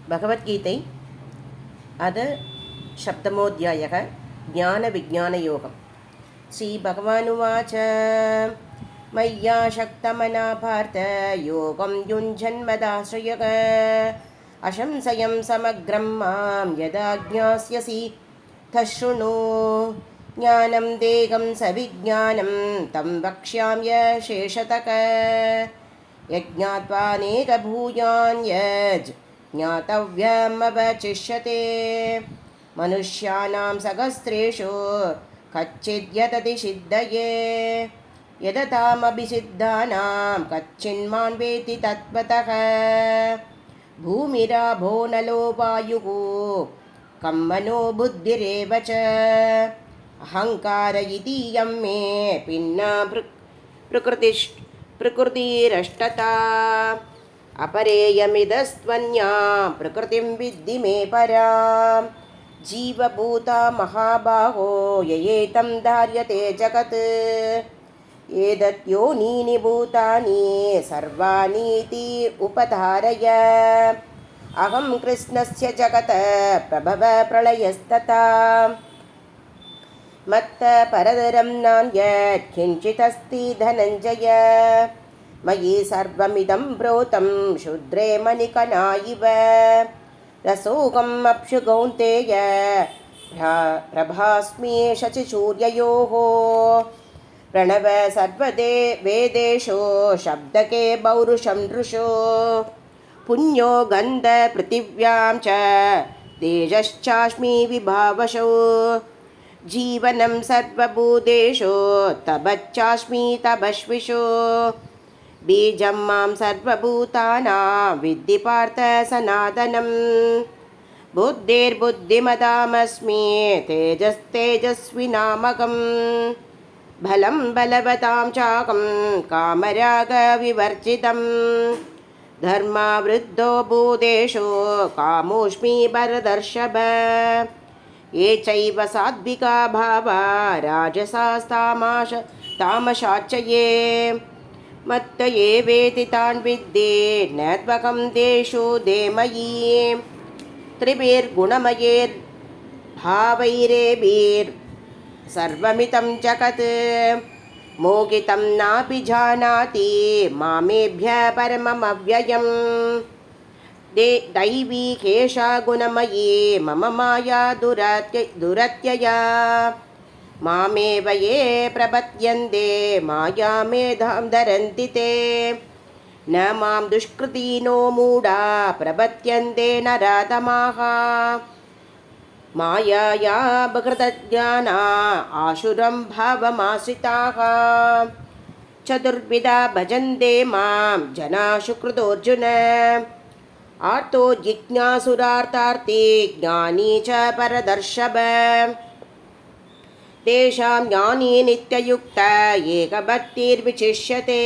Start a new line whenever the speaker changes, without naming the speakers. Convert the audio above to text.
भगवद्गीते अद सप्तमोऽध्यायः ज्ञानविज्ञानयोगः। श्रीभगवानुवाच मय्यासक्तमना पार्थ योगं युञ्जन्मदाश्रयः असंशयं समग्रं मां यदा ज्ञास्यसि तच्छृणु। ज्ञानं देहं सविज्ञानं तं वक्ष्याम्यशेषतः यज्ञात्वानेकभूयान् यज् ज्ञातव्यमवशिष्यते। मनुष्याणां सहस्रेषु कच्चिद्यतति सिद्धये यदतामभिसिद्धानां कच्चिन्मान् वेति तत्त्वतः। भूमिराभो नलो वायुः कं मनो बुद्धिरेव च अहङ्कार इतीयं मे भिन्ना प्रकृतिरष्टता। अपरेयमिदस्त्वन्या प्रकृतिं विद्धि मे परां। जीवभूता महाबाहो ययेतं धार्यते जगत् एतत् योनीनि भूतानि सर्वाणीति उपधारय। अहं कृष्णस्य जगतः प्रभव प्रलयस्तथा मत्त परतरं नान्यत् किञ्चिदस्ति धनञ्जय। मयि सर्वमिदं प्रोतं शूद्रे मणिकणा इव रसोऽहम् अप्सु कौन्तेय प्रभास्मि शशिसूर्ययोः। प्रणव सर्वदे वेदेषु शब्दके पौरुषं नृषु पुण्यो गन्ध पृथिव्यां च तेजश्चास्मि विभावशो। जीवनं सर्वभूतेषु तपश्चास्मि तपस्विषु बीजं मां सर्वभूतानां विद्धि पार्थ सनातनं। बुद्धिर्बुद्धिमतामस्मि तेजस्तेजस्विनामकं बलं बलवतां चाकं कामरागविवर्जितं। धर्मावृद्धो भूतेषु कामोऽस्मि भरतर्षभ। ये चैव सात्विका भावा राजसास्तामसाश्च ये मत्त एवेति तान् विद्धि न त्वकं तेषु देमयि। त्रिभिर्गुणमयैर्भावैरेभिर्सर्वमितं जगत् मोहितं नाभिजानाति मामेभ्यः परममव्ययम्। दैवी केशा गुणमयी मम माया दुरत्यया मामेव ये प्रपद्यन्ते मायामेधां धरन्ति ते। न मां दुष्कृतिनो मूढा प्रपद्यन्ते नराधमाः मायाया बहृतज्ञाना आसुरं भावमाश्रिताः। चतुर्विधा भजन्ते मां जना सुकृतोऽर्जुन आर्तो जिज्ञासुरार्थार्थी ज्ञानी च परदर्शभ। तेषां ज्ञानी नित्ययुक्त एकभक्तिर्विशिष्यते।